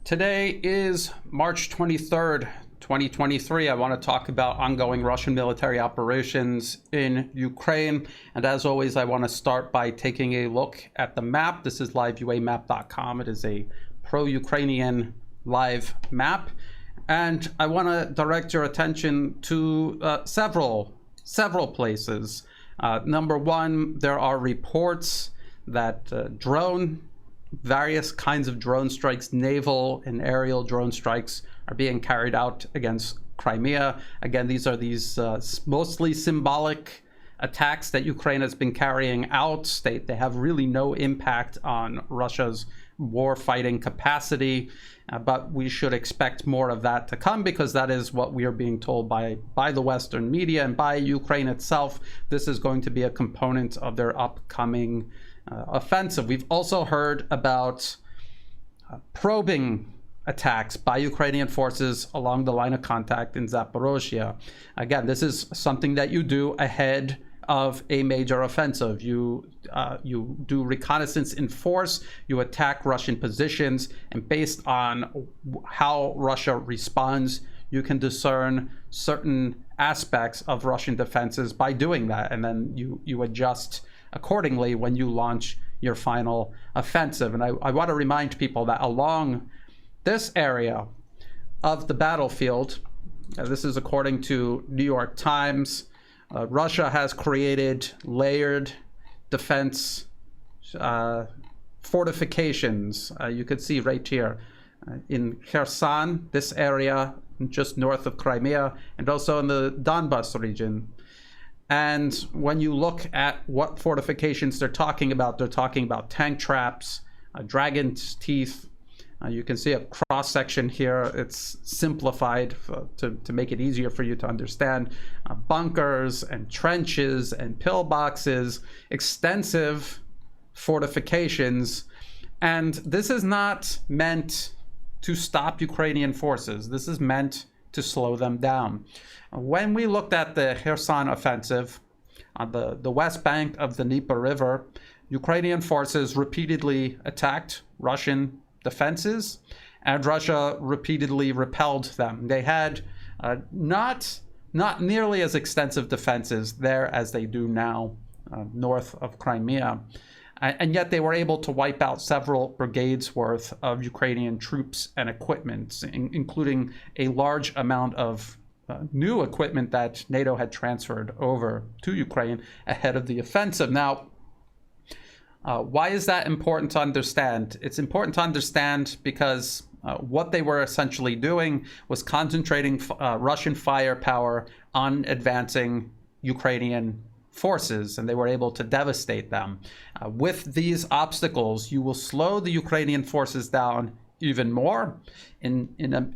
Today is March 23rd, 2023. I want to talk about ongoing Russian military operations in Ukraine. And as always, I want to start by taking a look at the map. This is liveuamap.com. It is a pro-Ukrainian live map. And I want to direct your attention to several places. Number one, there are reports that various kinds of drone strikes, naval and aerial drone strikes, are being carried out against Crimea. Again, these are mostly symbolic attacks that Ukraine has been carrying out. They have really no impact on Russia's war fighting capacity, but we should expect more of that to come, because that is what we are being told by the Western media and by Ukraine itself. This is going to be a component of their upcoming offensive. We've also heard about probing attacks by Ukrainian forces along the line of contact in Zaporozhye. Again, this is something that you do ahead of a major offensive. You do reconnaissance in force, you attack Russian positions, and based on how Russia responds, you can discern certain aspects of Russian defenses by doing that, and then you adjust accordingly when you launch your final offensive. And I want to remind people that along this area of the battlefield, this is according to New York Times, Russia has created layered defense fortifications. You could see right here in Kherson, this area just north of Crimea, and also in the Donbass region. And when you look at what fortifications they're talking about tank traps, dragon's teeth. You can see a cross section here. It's simplified to make it easier for you to understand. Bunkers and trenches and pillboxes, extensive fortifications. And this is not meant to stop Ukrainian forces. This is meant to slow them down. When we looked at the Kherson offensive on the west bank of the Dnieper River, Ukrainian forces repeatedly attacked Russian defenses, and Russia repeatedly repelled them. They had not nearly as extensive defenses there as they do now north of Crimea. And yet they were able to wipe out several brigades worth of Ukrainian troops and equipment, including a large amount of new equipment that NATO had transferred over to Ukraine ahead of the offensive. Now, why is that important to understand? It's important to understand because what they were essentially doing was concentrating Russian firepower on advancing Ukrainian forces, and they were able to devastate them. With these obstacles, you will slow the Ukrainian forces down even more. In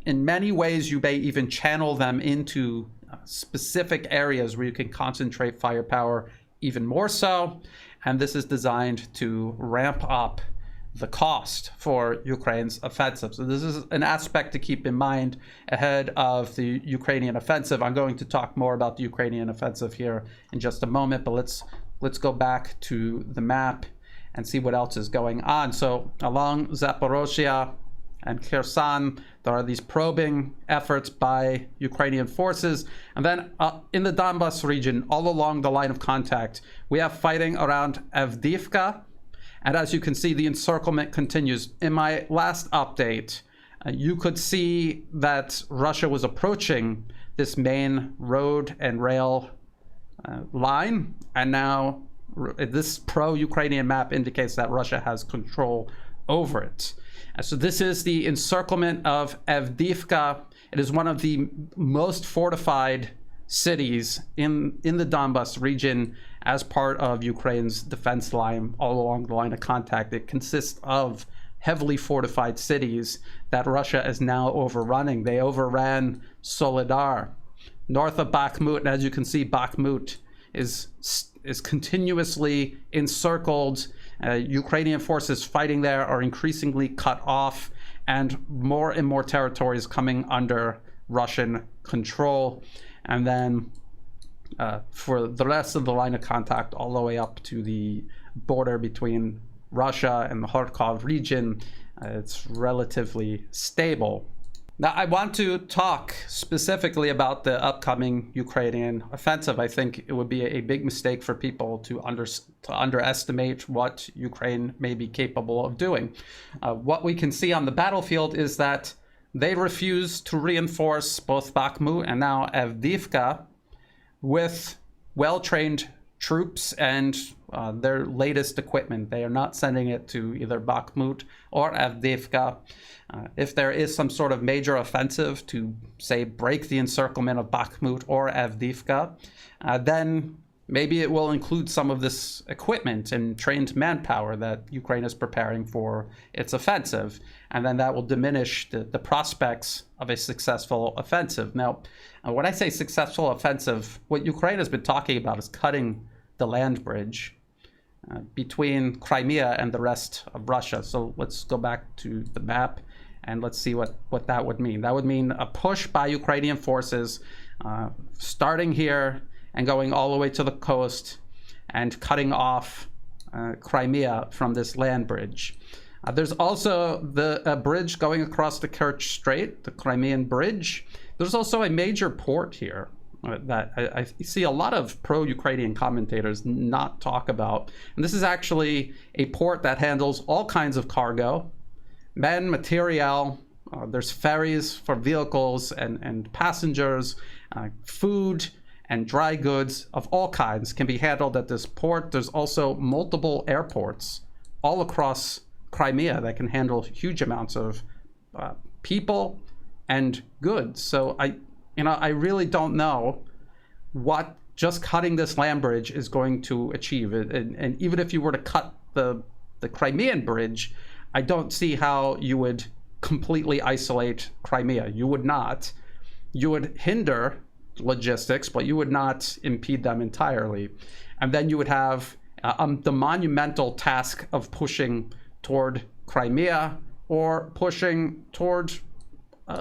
many ways, you may even channel them into specific areas where you can concentrate firepower even more so. And this is designed to ramp up the cost for Ukraine's offensive. So this is an aspect to keep in mind ahead of the Ukrainian offensive. I'm going to talk more about the Ukrainian offensive here in just a moment, but let's go back to the map and see what else is going on. So along Zaporozhye and Kherson, there are these probing efforts by Ukrainian forces. And then in the Donbass region, all along the line of contact, we have fighting around Avdeevka. And as you can see, the encirclement continues. In my last update, you could see that Russia was approaching this main road and rail line. And now this pro-Ukrainian map indicates that Russia has control over it. So this is the encirclement of Avdeevka. It is one of the most fortified cities in the Donbass region as part of Ukraine's defense line all along the line of contact. It consists of heavily fortified cities that Russia is now overrunning. They overran Soledar, north of Bakhmut, and as you can see, Bakhmut is continuously encircled. Ukrainian forces fighting there are increasingly cut off, and more territory is coming under Russian control. And then for the rest of the line of contact all the way up to the border between Russia and the Kharkov region, It's relatively stable. Now, I want to talk specifically about the upcoming Ukrainian offensive. I think it would be a big mistake for people to underestimate what Ukraine may be capable of doing. What we can see on the battlefield is that they refuse to reinforce both Bakhmut and now Avdeevka with well-trained troops and their latest equipment. They are not sending it to either Bakhmut or Avdeevka. If there is some sort of major offensive to, say, break the encirclement of Bakhmut or Avdeevka, then maybe it will include some of this equipment and trained manpower that Ukraine is preparing for its offensive. And then that will diminish the prospects of a successful offensive. Now, when I say successful offensive, what Ukraine has been talking about is cutting the land bridge between Crimea and the rest of Russia. So let's go back to the map and let's see what that would mean. That would mean a push by Ukrainian forces starting here and going all the way to the coast and cutting off Crimea from this land bridge. There's also a bridge going across the Kerch Strait, the Crimean Bridge. There's also a major port here that I see a lot of pro-Ukrainian commentators not talk about. And this is actually a port that handles all kinds of cargo, men, material. There's ferries for vehicles and passengers, food and dry goods of all kinds can be handled at this port. There's also multiple airports all across Crimea that can handle huge amounts of people and goods. So I really don't know what just cutting this land bridge is going to achieve. And even if you were to cut the Crimean bridge, I don't see how you would completely isolate Crimea. You would not. You would hinder logistics, but you would not impede them entirely. And then you would have the monumental task of pushing toward Crimea or pushing toward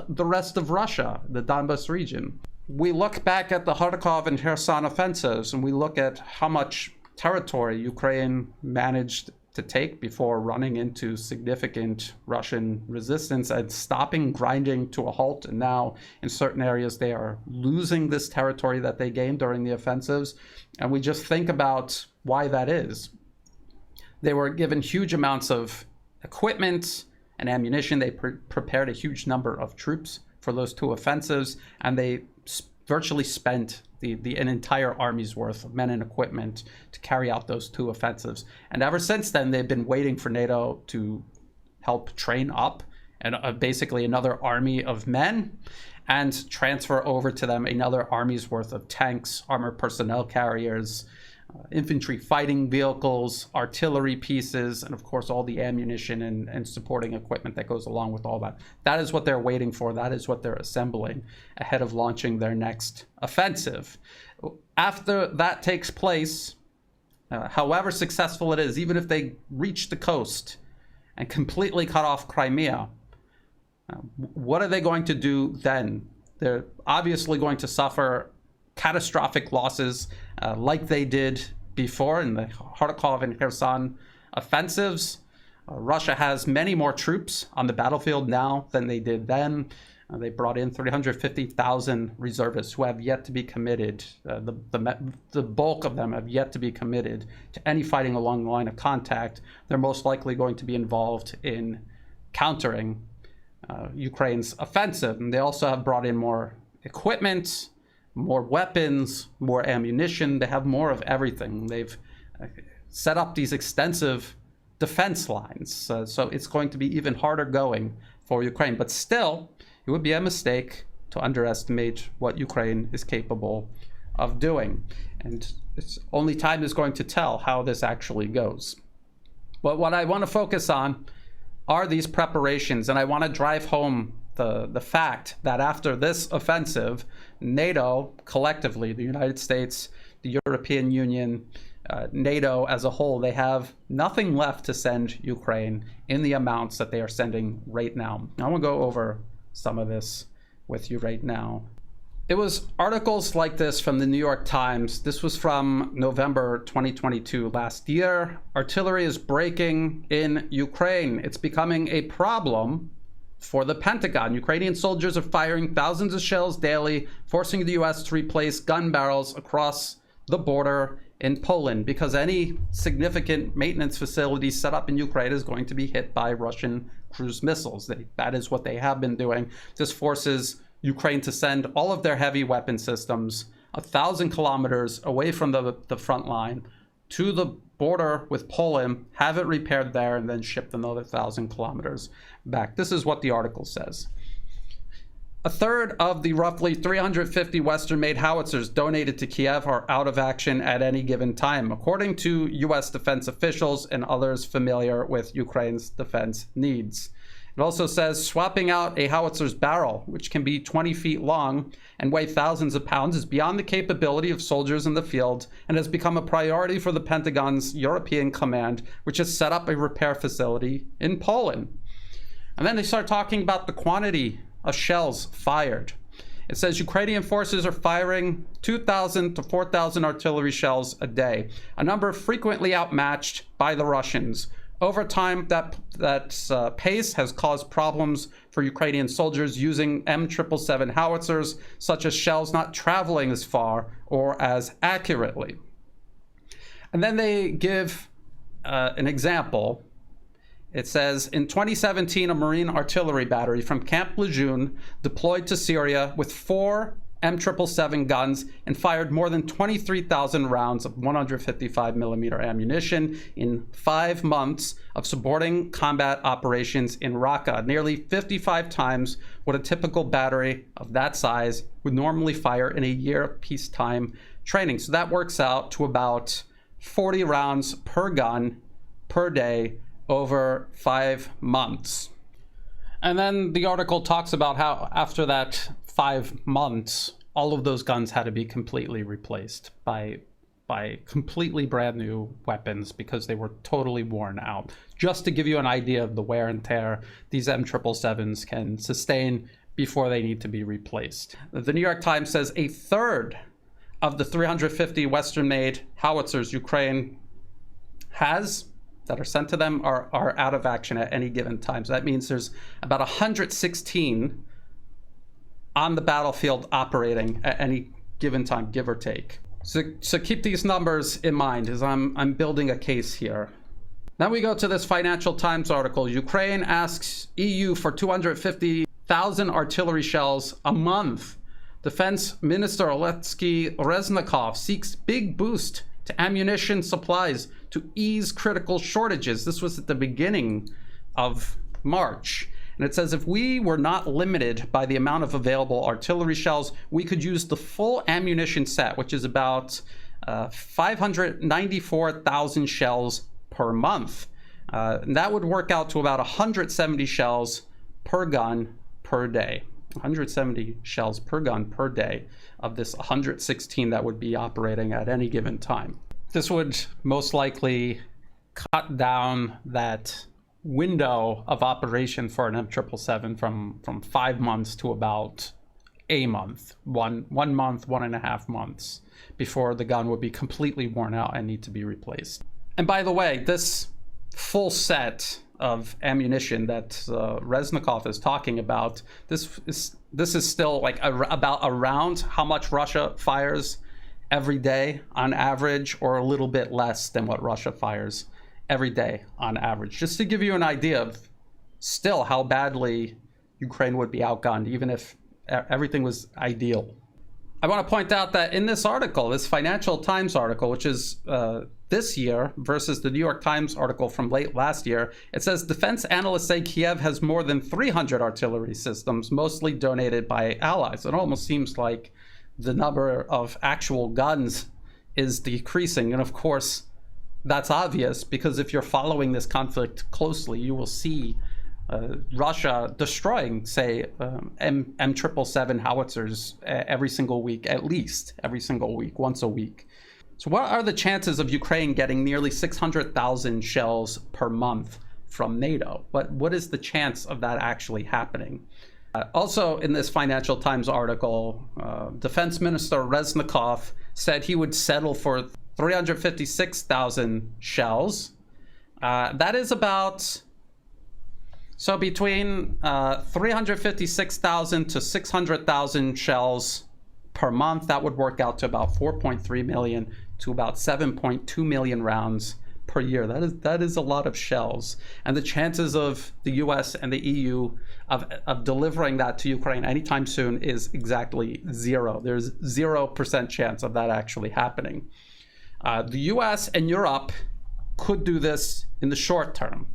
the rest of Russia, the Donbass region. We look back at the Kharkov and Kherson offensives and we look at how much territory Ukraine managed to take before running into significant Russian resistance and stopping grinding to a halt. And now in certain areas they are losing this territory that they gained during the offensives. And we just think about why that is. They were given huge amounts of equipment and ammunition. They prepared a huge number of troops for those two offensives, and they virtually spent an entire army's worth of men and equipment to carry out those two offensives. And ever since then, they've been waiting for NATO to help train up and basically another army of men and transfer over to them another army's worth of tanks, armored personnel carriers, infantry fighting vehicles, artillery pieces, and of course all the ammunition and supporting equipment that goes along with all that. That is what they're waiting for. That is what they're assembling ahead of launching their next offensive. After that takes place, however successful it is, even if they reach the coast and completely cut off Crimea, what are they going to do then? They're obviously going to suffer catastrophic losses like they did before in the Kharkov and Kherson offensives. Russia has many more troops on the battlefield now than they did then. They brought in 350,000 reservists who have yet to be committed. The bulk of them have yet to be committed to any fighting along the line of contact. They're most likely going to be involved in countering Ukraine's offensive. And they also have brought in more equipment, more weapons, more ammunition. They have more of everything. They've set up these extensive defense lines. So it's going to be even harder going for Ukraine. But still, it would be a mistake to underestimate what Ukraine is capable of doing. And it's only time is going to tell how this actually goes. But what I want to focus on are these preparations. And I want to drive home the fact that after this offensive, NATO collectively, the United States, the European Union, NATO as a whole, they have nothing left to send Ukraine in the amounts that they are sending right now. I want to go over some of this with you right now. It was articles like this from the New York Times. This was from November 2022, last year. Artillery is breaking in Ukraine. It's becoming a problem for the Pentagon. Ukrainian soldiers are firing thousands of shells daily, forcing the US to replace gun barrels across the border in Poland, because any significant maintenance facility set up in Ukraine is going to be hit by Russian cruise missiles. That is what they have been doing. This forces Ukraine to send all of their heavy weapon systems 1,000 kilometers away from the front line to the border with Poland, have it repaired there, and then shipped another 1,000 kilometers back. This is what the article says. A third of the roughly 350 Western-made howitzers donated to Kiev are out of action at any given time, according to U.S. defense officials and others familiar with Ukraine's defense needs. It also says swapping out a howitzer's barrel, which can be 20 feet long and weigh thousands of pounds, is beyond the capability of soldiers in the field and has become a priority for the Pentagon's European Command, which has set up a repair facility in Poland. And then they start talking about the quantity of shells fired. It says Ukrainian forces are firing 2,000 to 4,000 artillery shells a day, a number frequently outmatched by the Russians. Over time, that pace has caused problems for Ukrainian soldiers using M777 howitzers, such as shells not traveling as far or as accurately. And then they give an example. It says, in 2017, a Marine artillery battery from Camp Lejeune deployed to Syria with 4 M777 guns and fired more than 23,000 rounds of 155 millimeter ammunition in 5 months of supporting combat operations in Raqqa, nearly 55 times what a typical battery of that size would normally fire in a year of peacetime training. So that works out to about 40 rounds per gun per day over 5 months. And then the article talks about how after that 5 months, all of those guns had to be completely replaced by completely brand new weapons because they were totally worn out. Just to give you an idea of the wear and tear these M777s can sustain before they need to be replaced. The New York Times says a third of the 350 Western-made howitzers Ukraine has that are sent to them are out of action at any given time. So that means there's about 116 on the battlefield operating at any given time, give or take. So keep these numbers in mind as I'm building a case here. Now we go to this Financial Times article. Ukraine asks EU for 250,000 artillery shells a month. Defense Minister Oleksiy Reznikov seeks big boost to ammunition supplies to ease critical shortages. This was at the beginning of March. And it says if we were not limited by the amount of available artillery shells, we could use the full ammunition set, which is about 594,000 shells per month. And that would work out to about 170 shells per gun per day. 170 shells per gun per day of this 116 that would be operating at any given time. This would most likely cut down that window of operation for an M777 from 5 months to about a month, one month, 1.5 months before the gun would be completely worn out and need to be replaced. And by the way, this full set of ammunition that Reznikov is talking about, this is still like about around how much Russia fires every day on average, or a little bit less than what Russia fires every day on average, just to give you an idea of still how badly Ukraine would be outgunned, even if everything was ideal. I want to point out that in this article, this Financial Times article, which is this year versus the New York Times article from late last year, it says defense analysts say Kiev has more than 300 artillery systems, mostly donated by allies. It almost seems like the number of actual guns is decreasing. And of course, that's obvious because if you're following this conflict closely, you will see Russia destroying, say, M777 howitzers every single week, at least every single week, once a week. So what are the chances of Ukraine getting nearly 600,000 shells per month from NATO? What is the chance of that actually happening? Also in this Financial Times article, Defense Minister Reznikov said he would settle for 356,000 shells. That is about, so between 356,000 to 600,000 shells per month. That would work out to about 4.3 million to about 7.2 million rounds per year. That is a lot of shells. And the chances of the US and the EU of delivering that to Ukraine anytime soon is exactly zero. There's 0% chance of that actually happening. The US and Europe could do this in the short term.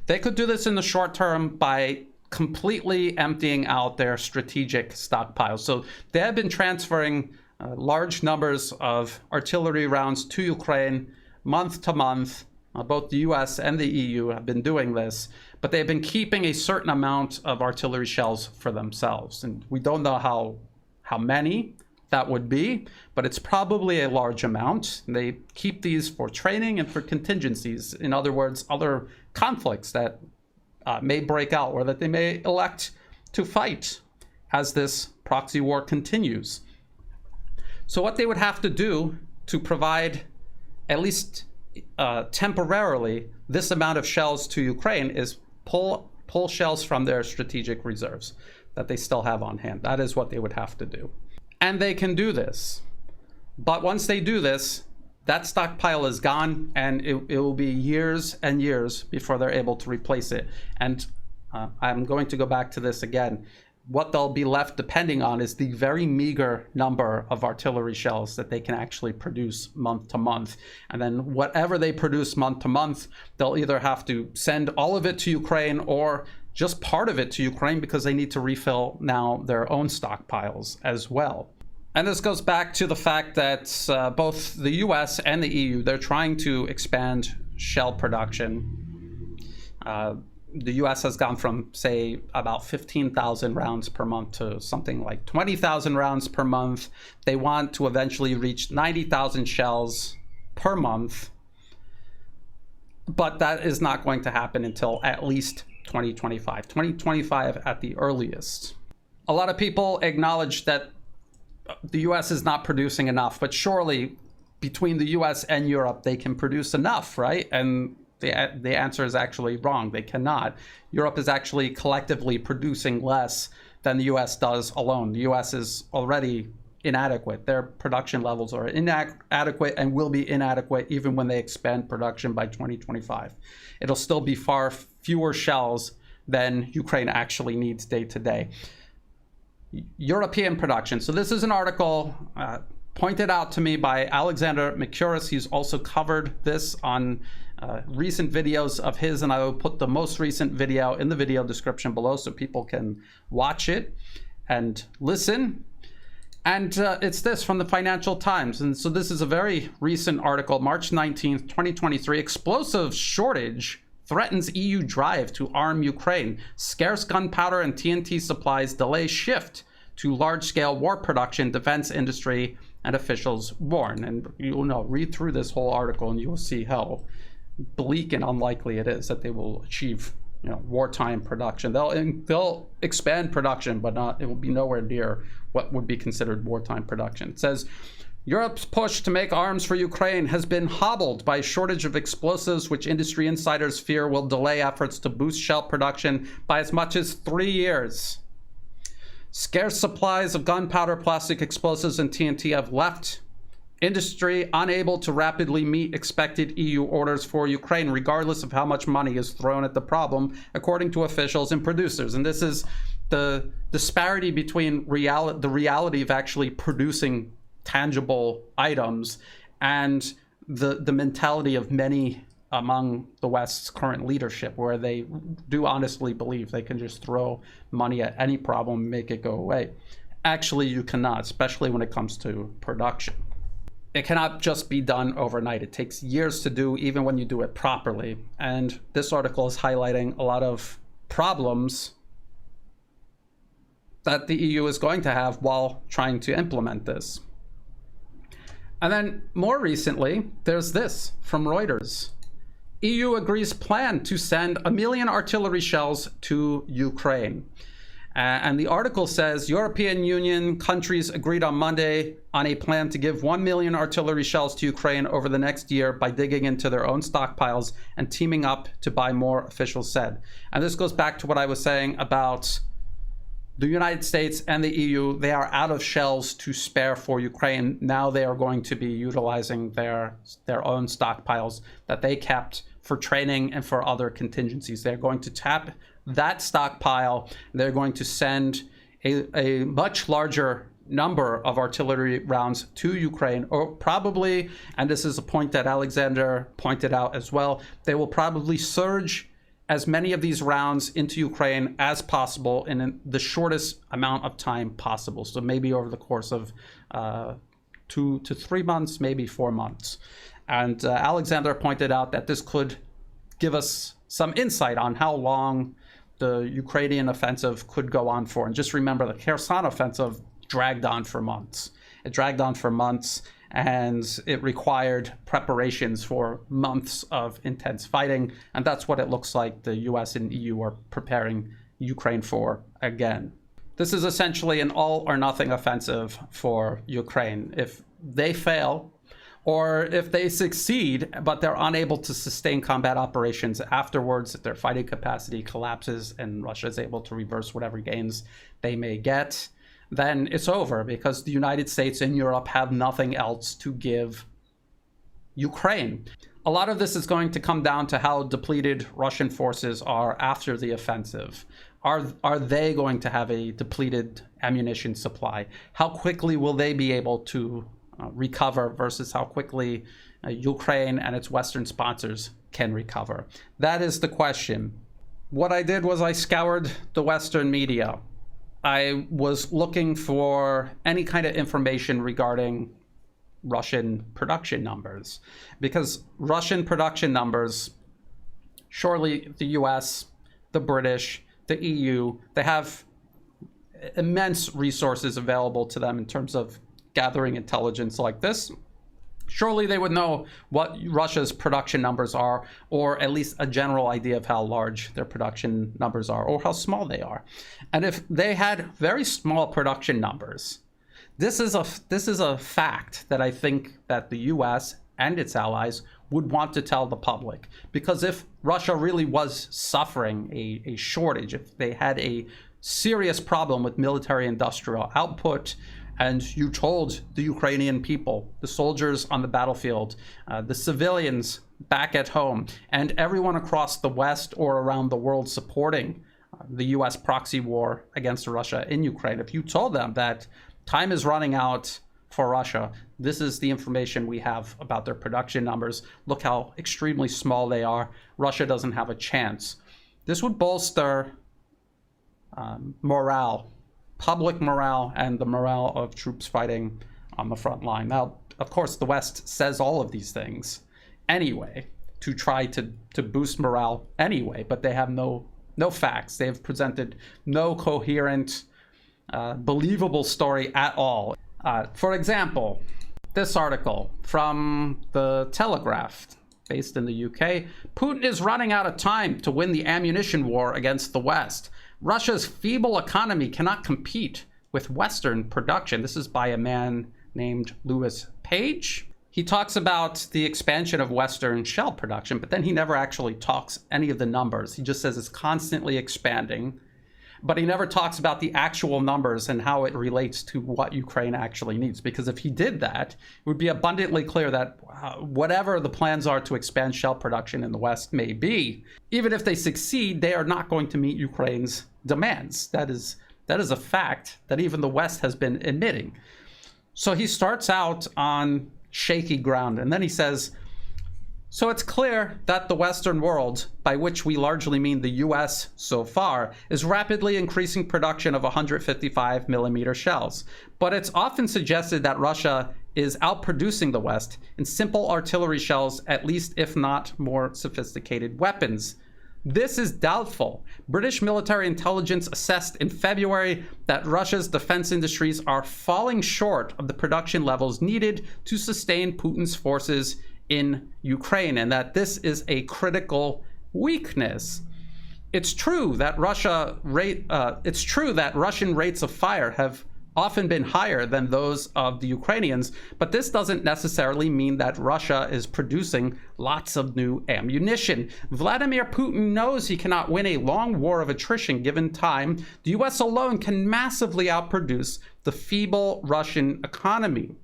They could do this in the short term by completely emptying out their strategic stockpiles. So they have been transferring large numbers of artillery rounds to Ukraine month to month. Both the US and the EU have been doing this, but they've been keeping a certain amount of artillery shells for themselves. And we don't know how many that would be, but it's probably a large amount. They keep these for training and for contingencies. In other words, other conflicts that may break out or that they may elect to fight as this proxy war continues. So what they would have to do to provide at least temporarily this amount of shells to Ukraine is pull shells from their strategic reserves that they still have on hand. That is what they would have to do. And they can do this. But once they do this, that stockpile is gone, and it will be years and years before they're able to replace it. And I'm going to go back to this again. What they'll be left depending on is the very meager number of artillery shells that they can actually produce month to month. And then whatever they produce month to month, they'll either have to send all of it to Ukraine or just part of it to Ukraine because they need to refill now their own stockpiles as well. And this goes back to the fact that both the US and the EU, they're trying to expand shell production. The US has gone from, say, about 15,000 rounds per month to something like 20,000 rounds per month. They want to eventually reach 90,000 shells per month. But that is not going to happen until at least 2025 at the earliest. A lot of people acknowledge that the US is not producing enough, but surely between the US and Europe, they can produce enough, right? And the answer is actually wrong. They cannot. Europe is actually collectively producing less than the US does alone. The US is already inadequate. Their production levels are inadequate and will be inadequate even when they expand production by 2025. It'll still be far fewer shells than Ukraine actually needs day to day. European production. So this is an article pointed out to me by Alexander Mercouris. He's also covered this on recent videos of his, and I will put the most recent video in the video description below so people can watch it and listen. And it's this from the Financial Times. And so this is a very recent article, March 19th, 2023. Explosive shortage threatens EU drive to arm Ukraine. Scarce gunpowder and TNT supplies delay shift to large-scale war production, defense industry, and officials warn. And you will know, read through this whole article and you will see how bleak and unlikely it is that they will achieve, wartime production. They'll expand production, but it will be nowhere near what would be considered wartime production. It says, Europe's push to make arms for Ukraine has been hobbled by a shortage of explosives, which industry insiders fear will delay efforts to boost shell production by as much as 3 years. Scarce supplies of gunpowder, plastic explosives, and TNT have left industry unable to rapidly meet expected EU orders for Ukraine, regardless of how much money is thrown at the problem, according to officials and producers. And this is the disparity between the reality of actually producing tangible items and the mentality of many among the West's current leadership, where they do honestly believe they can just throw money at any problem and make it go away. Actually, you cannot, especially when it comes to production. It cannot just be done overnight. It takes years to do, even when you do it properly. And this article is highlighting a lot of problems that the EU is going to have while trying to implement this. And then more recently, there's this from Reuters. EU agrees plan to send 1 million artillery shells to Ukraine. And the article says, European Union countries agreed on Monday on a plan to give 1 million artillery shells to Ukraine over the next year by digging into their own stockpiles and teaming up to buy more, officials said. And this goes back to what I was saying about the United States and the EU. They are out of shells to spare for Ukraine. Now they are going to be utilizing their own stockpiles that they kept for training and for other contingencies. They're going to tap that stockpile. They're going to send a much larger number of artillery rounds to Ukraine, or probably, and this is a point that Alexander pointed out as well, they will probably surge as many of these rounds into Ukraine as possible in the shortest amount of time possible. So maybe over the course of 2 to 3 months, maybe 4 months. And Alexander pointed out that this could give us some insight on how long the Ukrainian offensive could go on for. And just remember, the Kherson offensive dragged on for months. It dragged on for months, and it required preparations for months of intense fighting. And that's what it looks like the US and EU are preparing Ukraine for again. This is essentially an all or nothing offensive for Ukraine. If they fail, or if they succeed, but they're unable to sustain combat operations afterwards, if their fighting capacity collapses and Russia is able to reverse whatever gains they may get, then it's over, because the United States and Europe have nothing else to give Ukraine. A lot of this is going to come down to how depleted Russian forces are after the offensive. Are they going to have a depleted ammunition supply? How quickly will they be able to recover versus how quickly Ukraine and its Western sponsors can recover? That is the question. What I did was I scoured the Western media. I was looking for any kind of information regarding Russian production numbers, because Russian production numbers, surely the US, the British, the EU, they have immense resources available to them in terms of gathering intelligence like this. Surely they would know what Russia's production numbers are, or at least a general idea of how large their production numbers are, or how small they are. And if they had very small production numbers, this is a fact that I think that the US and its allies would want to tell the public. Because if Russia really was suffering a shortage, if they had a serious problem with military industrial output, and you told the Ukrainian people, the soldiers on the battlefield, the civilians back at home, and everyone across the West or around the world supporting the US proxy war against Russia in Ukraine, if you told them that time is running out for Russia, this is the information we have about their production numbers, look how extremely small they are, Russia doesn't have a chance, this would bolster morale, public morale, and the morale of troops fighting on the front line. Now, of course, the West says all of these things anyway to try to boost morale anyway, but they have no facts. They have presented no coherent, believable story at all. For example, this article from the Telegraph, based in the UK, Putin is running out of time to win the ammunition war against the West. Russia's feeble economy cannot compete with Western production. This is by a man named Louis Page. He talks about the expansion of Western shell production, but then he never actually talks any of the numbers. He just says it's constantly expanding, but he never talks about the actual numbers and how it relates to what Ukraine actually needs. Because if he did that, it would be abundantly clear that whatever the plans are to expand shell production in the West may be, even if they succeed, they are not going to meet Ukraine's demands. That is a fact that even the West has been admitting. So he starts out on shaky ground, and then he says, so it's clear that the Western world, by which we largely mean the US so far, is rapidly increasing production of 155 millimeter shells. But it's often suggested that Russia is outproducing the West in simple artillery shells, at least if not more sophisticated weapons. This is doubtful. British military intelligence assessed in February that Russia's defense industries are falling short of the production levels needed to sustain Putin's forces in Ukraine, and that this is a critical weakness. It's true that Russian rates of fire have often been higher than those of the Ukrainians, but this doesn't necessarily mean that Russia is producing lots of new ammunition. Vladimir Putin knows he cannot win a long war of attrition given time. The US alone can massively outproduce the feeble Russian economy.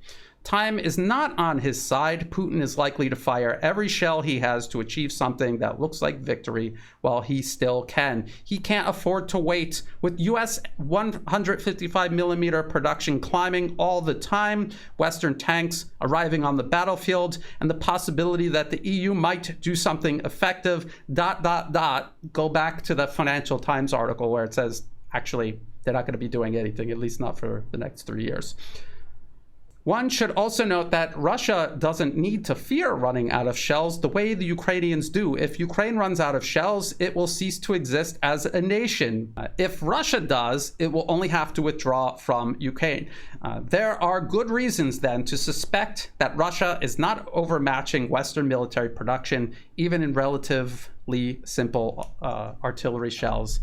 Time is not on his side. Putin is likely to fire every shell he has to achieve something that looks like victory while he still can. He can't afford to wait. With US 155mm production climbing all the time, Western tanks arriving on the battlefield, and the possibility that the EU might do something effective, ... Go back to the Financial Times article where it says, actually, they're not going to be doing anything, at least not for the next 3 years. One should also note that Russia doesn't need to fear running out of shells the way the Ukrainians do. If Ukraine runs out of shells, it will cease to exist as a nation. If Russia does, it will only have to withdraw from Ukraine. There are good reasons then to suspect that Russia is not overmatching Western military production, even in relatively simple artillery shells.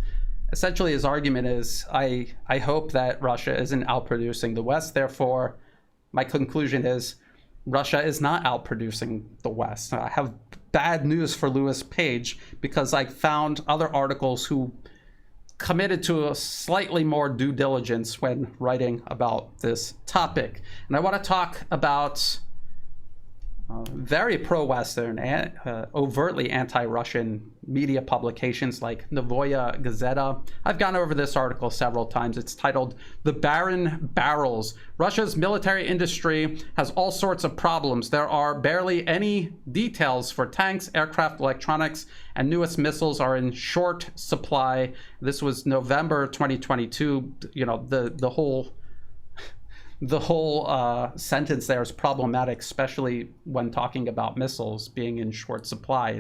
Essentially, his argument is, I hope that Russia isn't outproducing the West, therefore, my conclusion is Russia is not outproducing the West. I have bad news for Louis Page because I found other articles who committed to a slightly more due diligence when writing about this topic. And I want to talk about very pro-Western and overtly anti-Russian media publications like Novoya Gazeta. I've gone over this article several times. It's titled "The Barren Barrels. Russia's military industry has all sorts of problems. There are barely any details for tanks, aircraft, electronics, and newest missiles are in short supply." This was November 2022. You know, the whole sentence there is problematic, especially when talking about missiles being in short supply.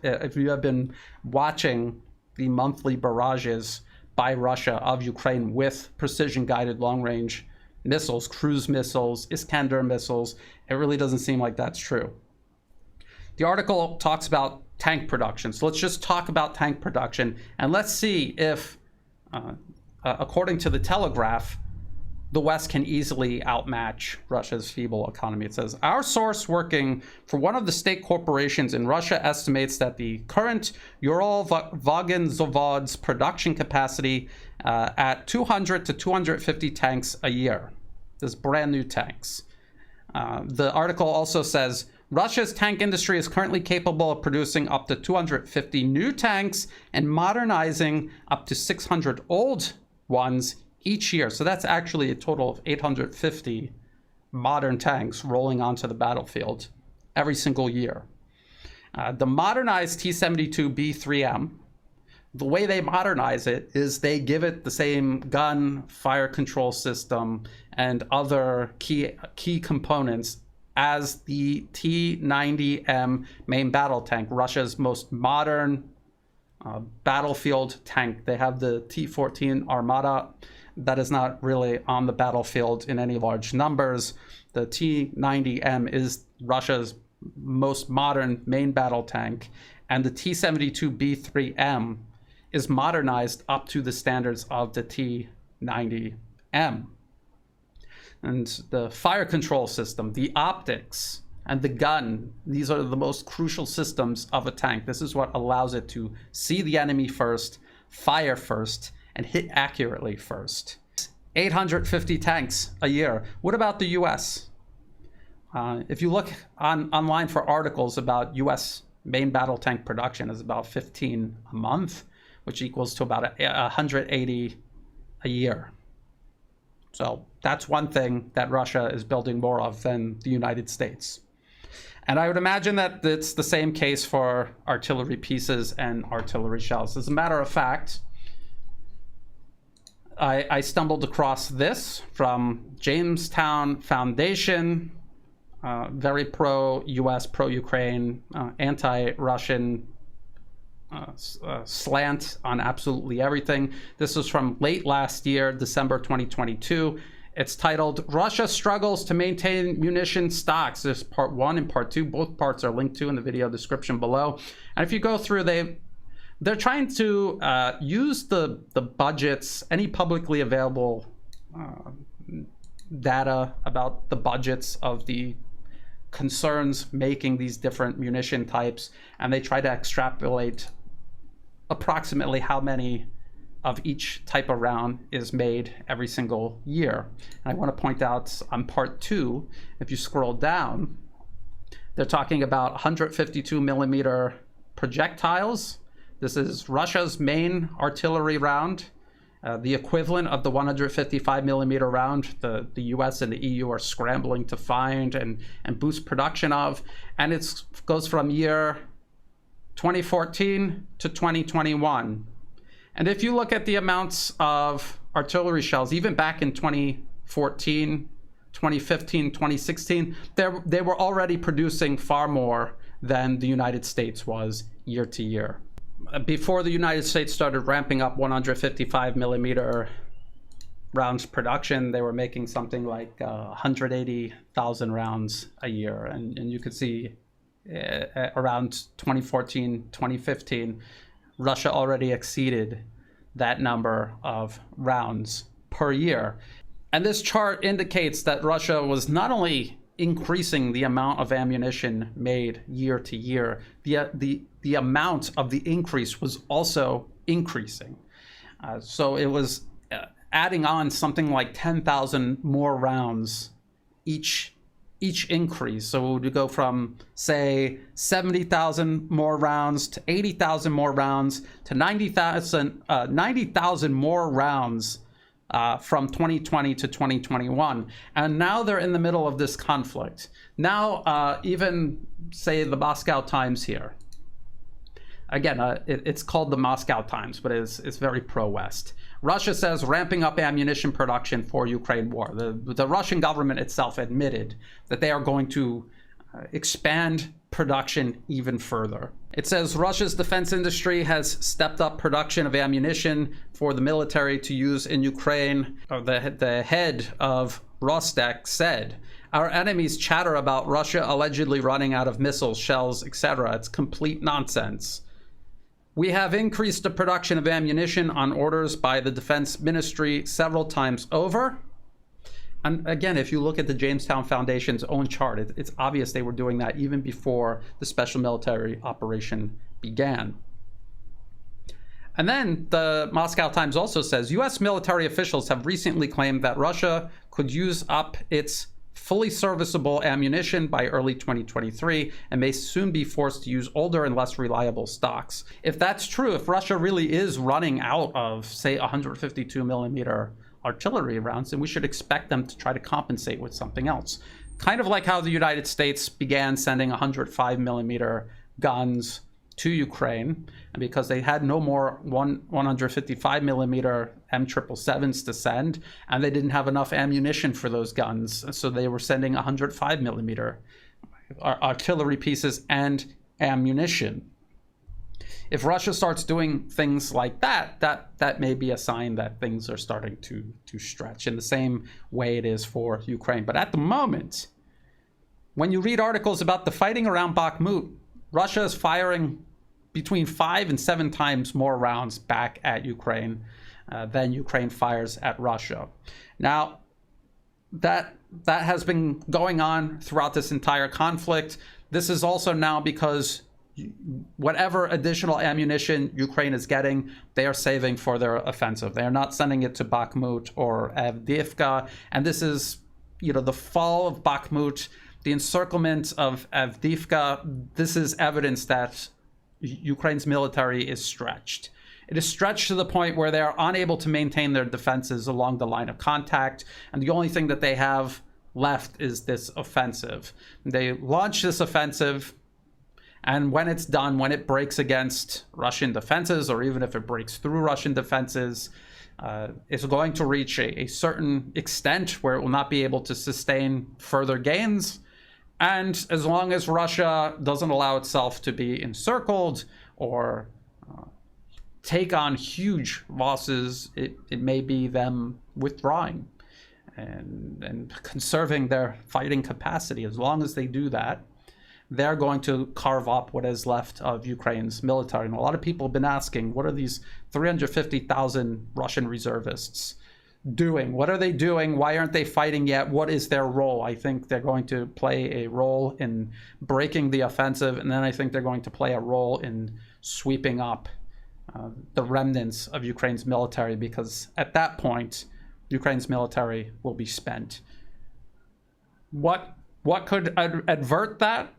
If you have been watching the monthly barrages by Russia of Ukraine with precision-guided long-range missiles, cruise missiles, Iskander missiles, it really doesn't seem like that's true. The article talks about tank production. So let's just talk about tank production, and let's see if, according to the Telegraph, the West can easily outmatch Russia's feeble economy. It says, our source working for one of the state corporations in Russia estimates that the current Uralvagonzavod's production capacity at 200 to 250 tanks a year. This is brand new tanks. The article also says, Russia's tank industry is currently capable of producing up to 250 new tanks and modernizing up to 600 old ones each year. So that's actually a total of 850 modern tanks rolling onto the battlefield every single year. The modernized T-72B3M, the way they modernize it is they give it the same gun, fire control system, and other key components as the T-90M main battle tank, Russia's most modern battlefield tank. They have the T-14 Armata that is not really on the battlefield in any large numbers. The T-90M is Russia's most modern main battle tank, and the T-72B3M is modernized up to the standards of the T-90M. And the fire control system, the optics, and the gun, these are the most crucial systems of a tank. This is what allows it to see the enemy first, fire first, and hit accurately first. 850 tanks a year. What about the US? If you look online for articles about US main battle tank production, is about 15 a month, which equals to about 180 a year. So that's one thing that Russia is building more of than the United States. And I would imagine that it's the same case for artillery pieces and artillery shells. As a matter of fact, I stumbled across this from Jamestown Foundation, very pro-US, pro-Ukraine, anti-Russian slant on absolutely everything. This was from late last year, December 2022. It's titled, Russia Struggles to Maintain Munition Stocks. There's part 1 and part 2. Both parts are linked to in the video description below. And if you go through, They're trying to use the budgets, any publicly available data about the budgets of the concerns making these different munition types, and they try to extrapolate approximately how many of each type of round is made every single year. And I want to point out on part 2, if you scroll down, they're talking about 152 millimeter projectiles. This is Russia's main artillery round, the equivalent of the 155 millimeter round the US and the EU are scrambling to find and boost production of. And it goes from year 2014 to 2021. And if you look at the amounts of artillery shells, even back in 2014, 2015, 2016, they were already producing far more than the United States was year to year. Before the United States started ramping up 155 millimeter rounds production, they were making something like 180,000 rounds a year. And you could see around 2014, 2015, Russia already exceeded that number of rounds per year. And this chart indicates that Russia was not only increasing the amount of ammunition made year to year, the amount of the increase was also increasing. So it was adding on something like 10,000 more rounds each increase. So it would go from, say, 70,000 more rounds to 80,000 more rounds to 90,000 more rounds from 2020 to 2021. And now they're in the middle of this conflict. Now, even, say, the Moscow Times here. Again, it's called the Moscow Times, but it's very pro-West. Russia says ramping up ammunition production for Ukraine war. The Russian government itself admitted that they are going to expand production even further. It says Russia's defense industry has stepped up production of ammunition for the military to use in Ukraine. The head of Rostec said, "Our enemies chatter about Russia allegedly running out of missiles, shells, etc. It's complete nonsense. We have increased the production of ammunition on orders by the Defense Ministry several times over." And again, if you look at the Jamestown Foundation's own chart, it's obvious they were doing that even before the special military operation began. And then the Moscow Times also says, US military officials have recently claimed that Russia could use up its fully serviceable ammunition by early 2023 and may soon be forced to use older and less reliable stocks. If that's true, if Russia really is running out of, say, 152 millimeter artillery rounds, then we should expect them to try to compensate with something else. Kind of like how the United States began sending 105 millimeter guns to Ukraine, and because they had no more 155 millimeter M777s to send, and they didn't have enough ammunition for those guns, so they were sending 105 millimeter artillery pieces and ammunition. If Russia starts doing things like that, that may be a sign that things are starting to stretch in the same way it is for Ukraine. But at the moment, when you read articles about the fighting around Bakhmut, Russia is firing between 5 and 7 times more rounds back at Ukraine than Ukraine fires at Russia. Now, that has been going on throughout this entire conflict. This is also now because whatever additional ammunition Ukraine is getting, they are saving for their offensive. They are not sending it to Bakhmut or Avdeevka. And this is, the fall of Bakhmut, the encirclement of Avdeevka. This is evidence that Ukraine's military is stretched. It is stretched to the point where they are unable to maintain their defenses along the line of contact. And the only thing that they have left is this offensive. They launch this offensive, and when it's done, when it breaks against Russian defenses, or even if it breaks through Russian defenses, it's going to reach a certain extent where it will not be able to sustain further gains. And as long as Russia doesn't allow itself to be encircled or take on huge losses, it may be them withdrawing and conserving their fighting capacity. As long as they do that, they're going to carve up what is left of Ukraine's military. And a lot of people have been asking, what are these 350,000 Russian reservists doing? What are they doing? Why aren't they fighting yet? What is their role? I think they're going to play a role in breaking the offensive, and then I think they're going to play a role in sweeping up the remnants of Ukraine's military, because at that point, Ukraine's military will be spent. What could avert that?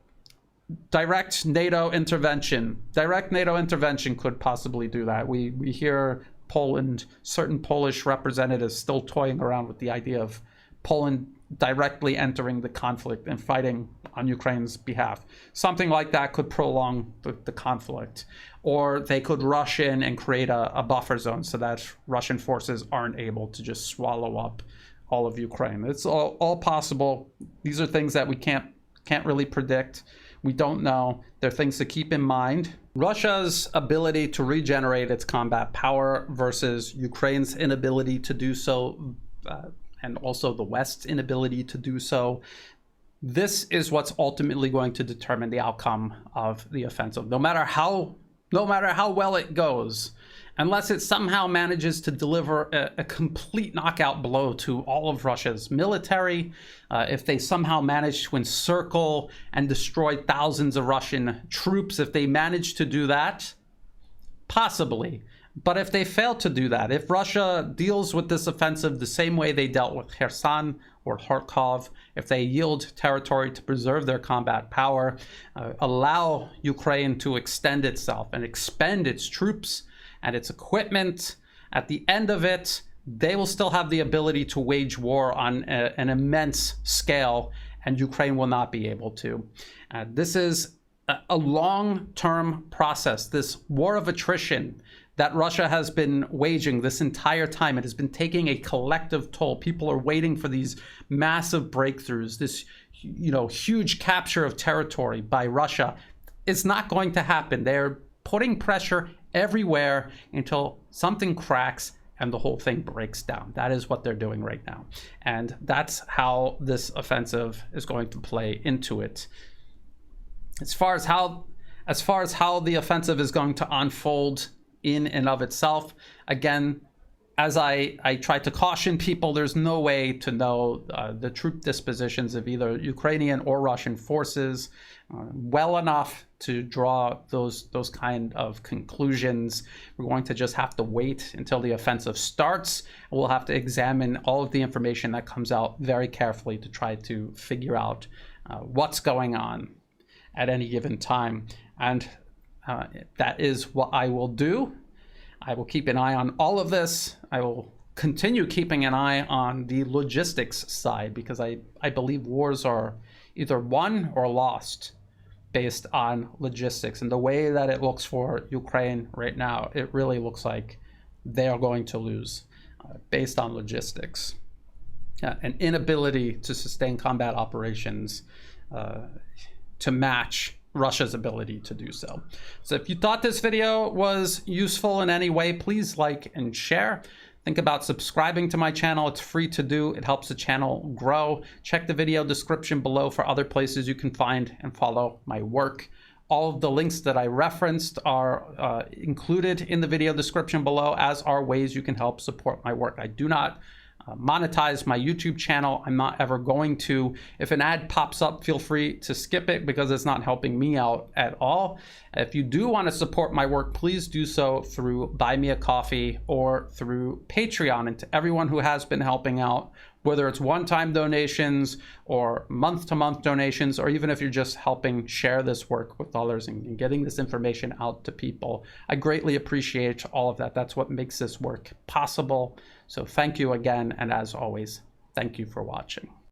Direct NATO intervention. Direct NATO intervention could possibly do that. We hear Poland, certain Polish representatives still toying around with the idea of Poland directly entering the conflict and fighting on Ukraine's behalf. Something like that could prolong the conflict. Or they could rush in and create a buffer zone so that Russian forces aren't able to just swallow up all of Ukraine. It's all possible. These are things that we can't really predict. We don't know. They're things to keep in mind. Russia's ability to regenerate its combat power versus Ukraine's inability to do so, and also the West's inability to do so. This is what's ultimately going to determine the outcome of the offensive. No matter how well it goes, unless it somehow manages to deliver a complete knockout blow to all of Russia's military, if they somehow manage to encircle and destroy thousands of Russian troops, if they manage to do that, possibly. But if they fail to do that, if Russia deals with this offensive the same way they dealt with Kherson or Kharkov, if they yield territory to preserve their combat power, allow Ukraine to extend itself and expend its troops and its equipment, at the end of it, they will still have the ability to wage war on an immense scale, and Ukraine will not be able to. This is a long-term process, this war of attrition that Russia has been waging this entire time. It has been taking a collective toll. People are waiting for these massive breakthroughs, this huge capture of territory by Russia. It's not going to happen. They're putting pressure everywhere until something cracks and the whole thing breaks down. That is what they're doing right now. And that's how this offensive is going to play into it. As far as how the offensive is going to unfold in and of itself, again, as I try to caution people, there's no way to know the troop dispositions of either Ukrainian or Russian forces well enough to draw those kind of conclusions. We're going to just have to wait until the offensive starts. We'll have to examine all of the information that comes out very carefully to try to figure out what's going on at any given time. And that is what I will do. I will keep an eye on all of this. I will continue keeping an eye on the logistics side, because I believe wars are either won or lost based on logistics. And the way that it looks for Ukraine right now, it really looks like they are going to lose based on logistics. An inability to sustain combat operations to match Russia's ability to do so. So if you thought this video was useful in any way, please like and share. Think about subscribing to my channel. It's free to do. It helps the channel grow. Check the video description below for other places you can find and follow my work. All of the links that I referenced are included in the video description below, as are ways you can help support my work. I do not monetize my YouTube channel. I'm not ever going to. If an ad pops up, feel free to skip it, because it's not helping me out at all. If you do want to support my work, please do so through Buy Me a Coffee or through Patreon. And to everyone who has been helping out, whether it's one-time donations or month-to-month donations, or even if you're just helping share this work with others and getting this information out to people, I greatly appreciate all of that. That's what makes this work possible. So thank you again, and as always, thank you for watching.